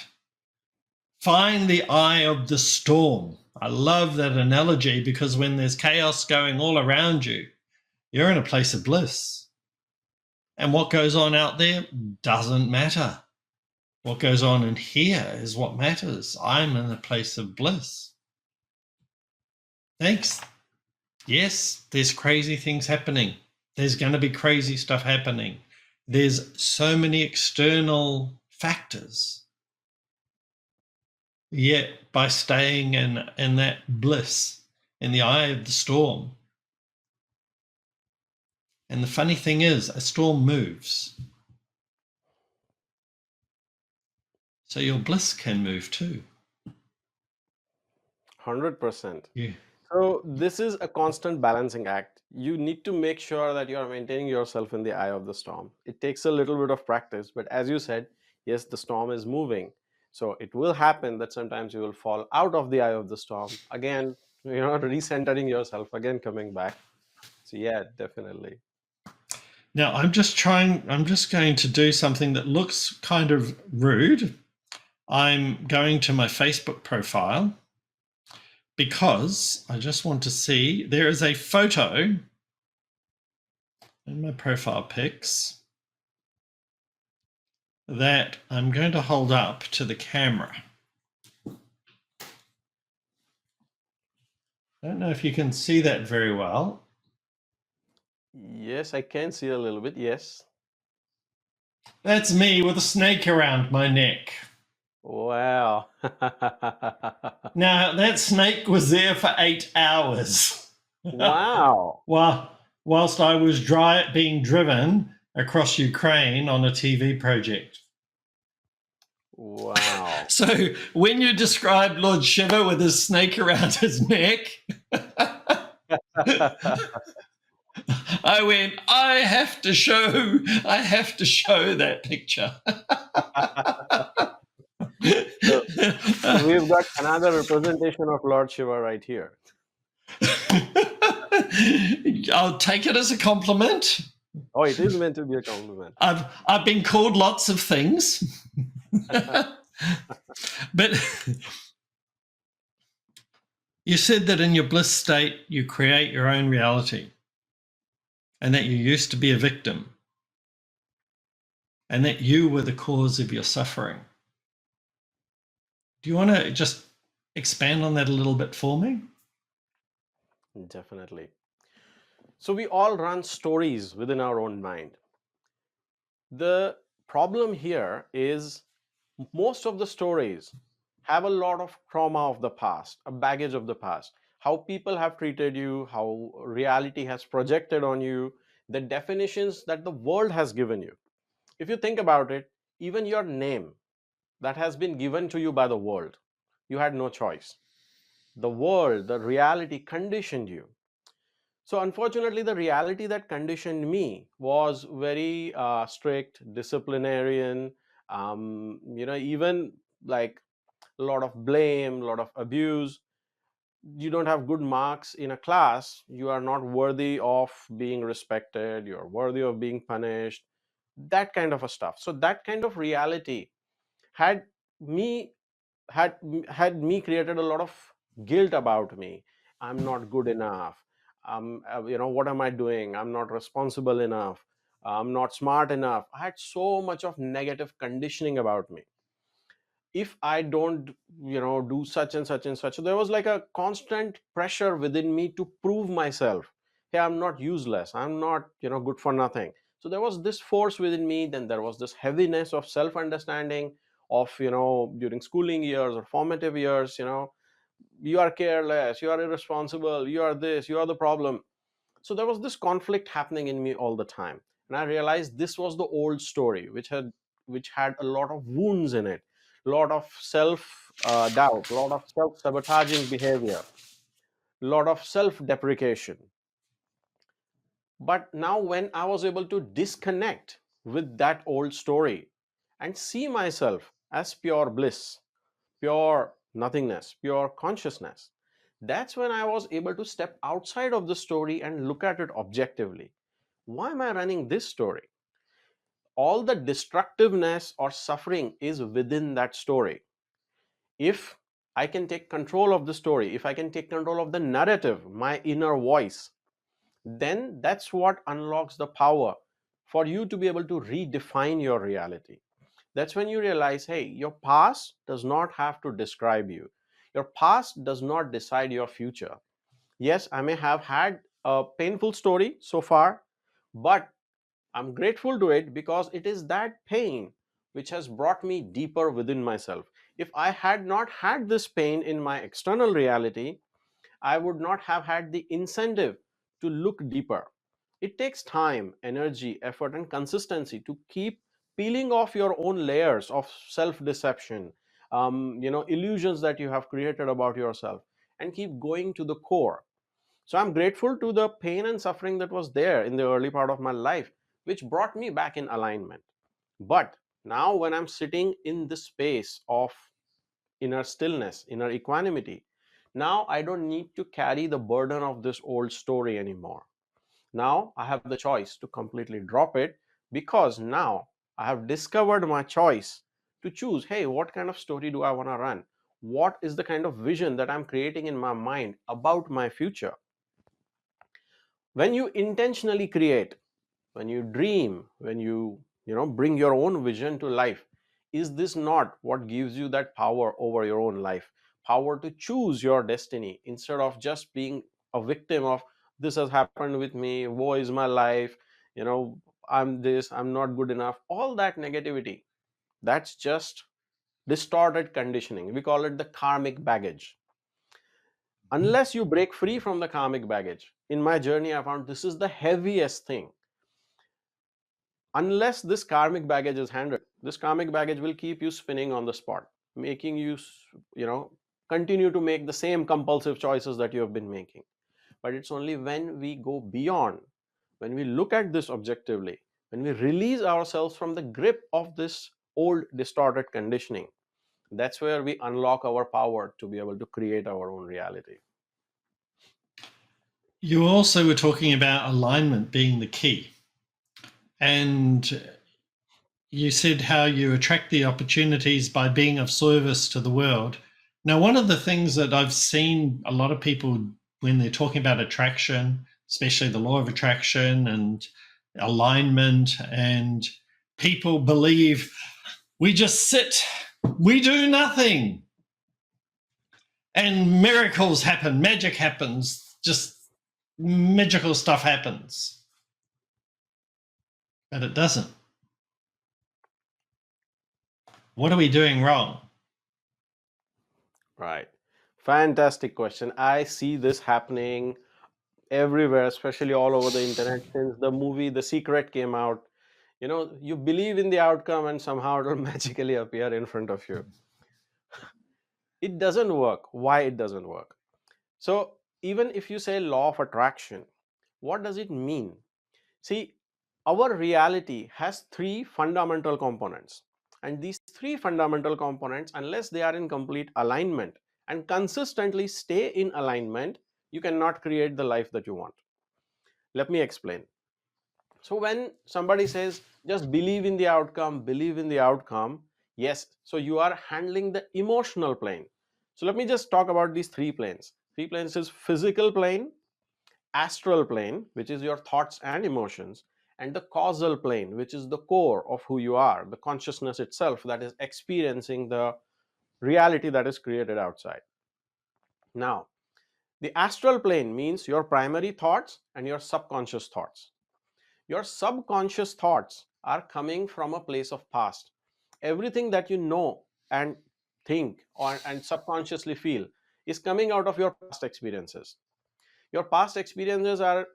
Find the eye of the storm. I love that analogy, because when there's chaos going all around you, you're in a place of bliss. And what goes on out there doesn't matter. What goes on in here is what matters. I'm in a place of bliss. Thanks. Yes, there's crazy things happening. There's going to be crazy stuff happening. There's so many external factors. Yet by staying in that bliss, in the eye of the storm. And the funny thing is, a storm moves. So your bliss can move too. 100%. Yeah. So this is a constant balancing act. You need to make sure that you are maintaining yourself in the eye of the storm. It takes a little bit of practice, but as you said, yes, the storm is moving. So it will happen that sometimes you will fall out of the eye of the storm. Again, recentering yourself, again coming back. So yeah, definitely. Now I'm just going to do something that looks kind of rude. I'm going to my Facebook profile because I just want to see there is a photo in my profile pics that I'm going to hold up to the camera. I don't know if you can see that very well. Yes, I can see a little bit. Yes. That's me with a snake around my neck. Wow. Now, that snake was there for 8 hours. Wow. Whilst I was being driven across Ukraine on a TV project. Wow. So when you describe Lord Shiva with his snake around his neck, I went, I have to show that picture. So we've got another representation of Lord Shiva right here. I'll take it as a compliment. Oh, it is meant to be a compliment. I've been called lots of things. But you said that in your bliss state, you create your own reality, and that you used to be a victim, and that you were the cause of your suffering. Do you want to just expand on that a little bit for me? Definitely. So we all run stories within our own mind. The problem here is most of the stories have a lot of trauma of the past, a baggage of the past, how people have treated you, how reality has projected on you, the definitions that the world has given you. If you think about it, even your name that has been given to you by the world, you had no choice. The world, the reality conditioned you. So unfortunately, the reality that conditioned me was very strict, disciplinarian, even like a lot of blame, a lot of abuse. You don't have good marks in a class, you are not worthy of being respected, you're worthy of being punished, that kind of a stuff. So that kind of reality had me had me created a lot of guilt about me. I'm not good enough. What am I doing? I'm not responsible enough. I'm not smart enough. I had so much of negative conditioning about me. If I don't, do such and such and such, there was like a constant pressure within me to prove myself. Hey, I'm not useless. I'm not, good for nothing. So there was this force within me. Then there was this heaviness of self understanding of, during schooling years or formative years, you are careless, you are irresponsible, you are this, you are the problem. So there was this conflict happening in me all the time, and I realized this was the old story which had a lot of wounds in it, a lot of self doubt, a lot of self sabotaging behavior, a lot of self deprecation. But now when I was able to disconnect with that old story and see myself as pure bliss, pure nothingness, pure consciousness, that's when I was able to step outside of the story and look at it objectively. Why am I running this story? All the destructiveness or suffering is within that story. If I can take control of the story, if I can take control of the narrative, my inner voice, then that's what unlocks the power for you to be able to redefine your reality. That's when you realize, hey, your past does not have to describe you. Your past does not decide your future. Yes, I may have had a painful story so far, but I'm grateful to it because it is that pain which has brought me deeper within myself. If I had not had this pain in my external reality, I would not have had the incentive to look deeper. It takes time, energy, effort, and consistency to keep peeling off your own layers of self deception, illusions that you have created about yourself, and keep going to the core. So I'm grateful to the pain and suffering that was there in the early part of my life, which brought me back in alignment. But now, when I'm sitting in the space of inner stillness, inner equanimity, now I don't need to carry the burden of this old story anymore. Now I have the choice to completely drop it, because now I have discovered my choice to choose, hey, what kind of story do I want to run? What is the kind of vision that I'm creating in my mind about my future? When you intentionally create, when you dream, when you bring your own vision to life, is this not what gives you that power over your own life, power to choose your destiny instead of just being a victim of, this has happened with me, woe is my life, you know I'm this, I'm not good enough, all that negativity? That's just distorted conditioning. We call it the karmic baggage. Unless you break free from the karmic baggage, in my journey I found this is the heaviest thing. Unless this karmic baggage is handled, this karmic baggage will keep you spinning on the spot, making you continue to make the same compulsive choices that you have been making. But it's only when we go beyond, when we look at this objectively, when we release ourselves from the grip of this old distorted conditioning, that's where we unlock our power to be able to create our own reality. You also were talking about alignment being the key. And you said how you attract the opportunities by being of service to the world. Now, one of the things that I've seen a lot of people when they're talking about attraction, especially the law of attraction and alignment, and people believe we just sit, we do nothing, and miracles happen, magic happens, just magical stuff happens. But it doesn't. What are we doing wrong? Right. Fantastic question. I see this happening everywhere, especially all over the internet since the movie The Secret came out. You believe in the outcome and somehow it'll magically appear in front of you. It doesn't work. Why it doesn't work? So, even if you say law of attraction, what does it mean? See, our reality has three fundamental components. And these three fundamental components, unless they are in complete alignment and consistently stay in alignment, you cannot create the life that you want. Let me explain. So, when somebody says, just believe in the outcome, yes, so you are handling the emotional plane. So, let me just talk about these three planes. Three planes is physical plane, astral plane, which is your thoughts and emotions, and the causal plane, which is the core of who you are, the consciousness itself that is experiencing the reality that is created outside. Now, the astral plane means your primary thoughts and your subconscious thoughts. Your subconscious thoughts are coming from a place of past. Everything that you know and think and subconsciously feel is coming out of your past experiences. Your past experiences are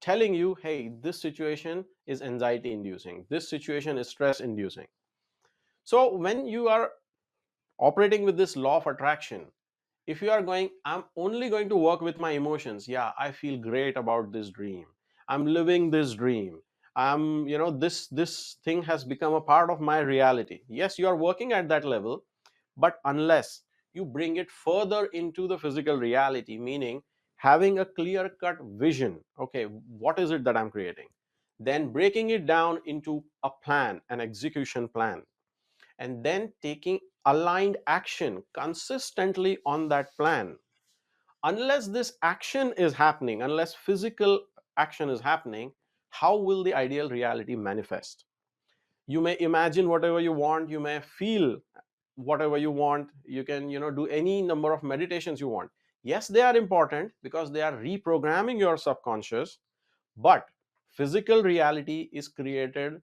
telling you, hey, this situation is anxiety inducing, this situation is stress inducing. So when you are operating with this law of attraction, if you are going, I'm only going to work with my emotions, yeah, I feel great about this dream, I'm living this dream, this thing has become a part of my reality. Yes, you are working at that level, but unless you bring it further into the physical reality, meaning having a clear cut vision, okay, what is it that I'm creating, then breaking it down into a plan, an execution plan, and then taking aligned action consistently on that plan. Unless this action is happening, unless physical action is happening, how will the ideal reality manifest? You may imagine whatever you want, you may feel whatever you want, you can do any number of meditations you want, Yes, they are important because they are reprogramming your subconscious, but physical reality is created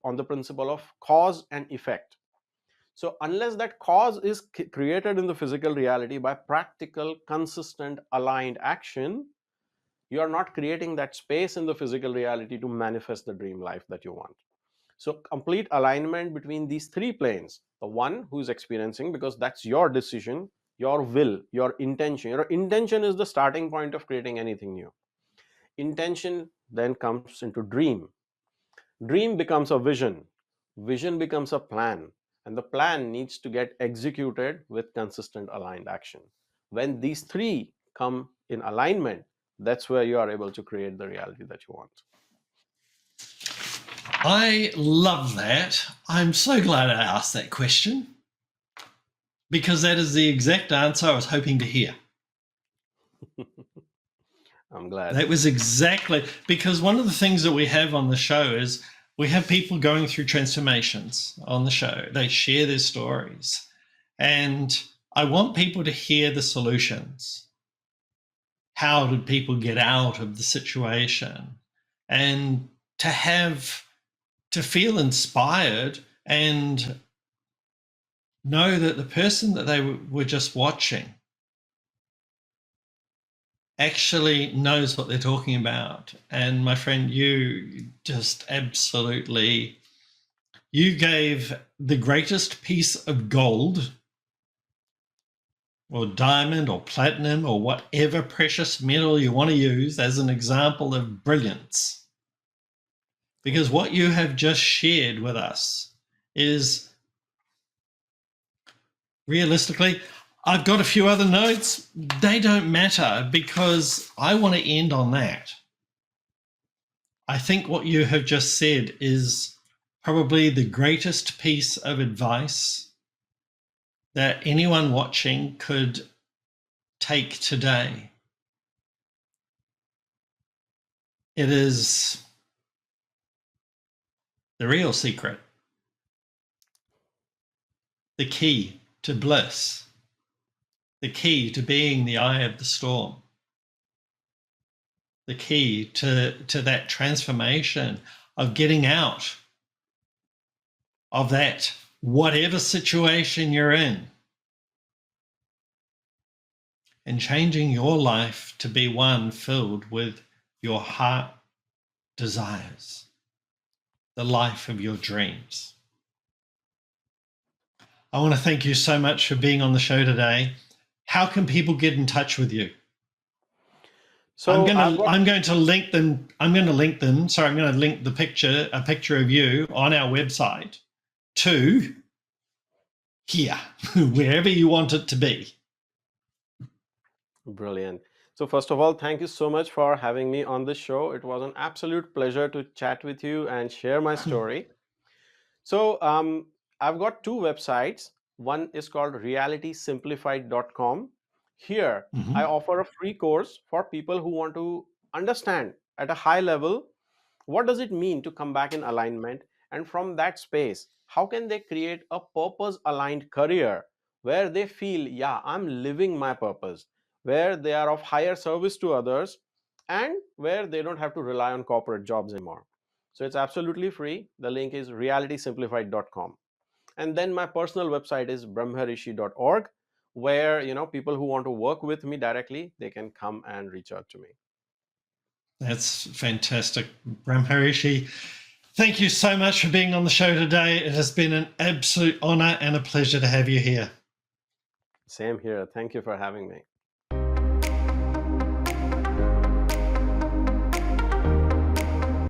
on the principle of cause and effect. So, unless that cause is created in the physical reality by practical, consistent, aligned action, you are not creating that space in the physical reality to manifest the dream life that you want. So, complete alignment between these three planes, the one who is experiencing, because that's your decision, your will, your intention. Your intention is the starting point of creating anything new. Intention then comes into dream. Dream becomes a vision. Vision becomes a plan. And the plan needs to get executed with consistent aligned action. When these three come in alignment, that's where you are able to create the reality that you want. I love that. I'm so glad I asked that question because that is the exact answer I was hoping to hear. I'm glad. That was exactly because one of the things that we have on the show is we have people going through transformations on the show. They share their stories. And I want people to hear the solutions. How did people get out of the situation? And to feel inspired and know that the person that they were just watching actually knows what they're talking about. And my friend, you just absolutely, you gave the greatest piece of gold or diamond or platinum or whatever precious metal you want to use as an example of brilliance. Because what you have just shared with us is realistically, I've got a few other notes. They don't matter because I want to end on that. I think what you have just said is probably the greatest piece of advice that anyone watching could take today. It is the real secret, the key to bliss, the key to being the eye of the storm, the key to that transformation of getting out of that whatever situation you're in and changing your life to be one filled with your heart desires, the life of your dreams. I want to thank you so much for being on the show today. How can people get in touch with you? So I'm going to link them. I'm going to link a picture of you on our website to here, wherever you want it to be. Brilliant. So, first of all, thank you so much for having me on this show. It was an absolute pleasure to chat with you and share my story. So, I've got two websites. One is called realitysimplified.com. Here, I offer a free course for people who want to understand at a high level what does it mean to come back in alignment, and from that space how can they create a purpose aligned career where they feel, yeah, I'm living my purpose, where they are of higher service to others, and where they don't have to rely on corporate jobs anymore. So it's absolutely free. The link is realitysimplified.com. And then my personal website is bramharishi.org, where people who want to work with me directly, they can come and reach out to me. That's fantastic. Bramharishi, thank you so much for being on the show today. It has been an absolute honor and a pleasure to have you here. Same here. Thank you for having me.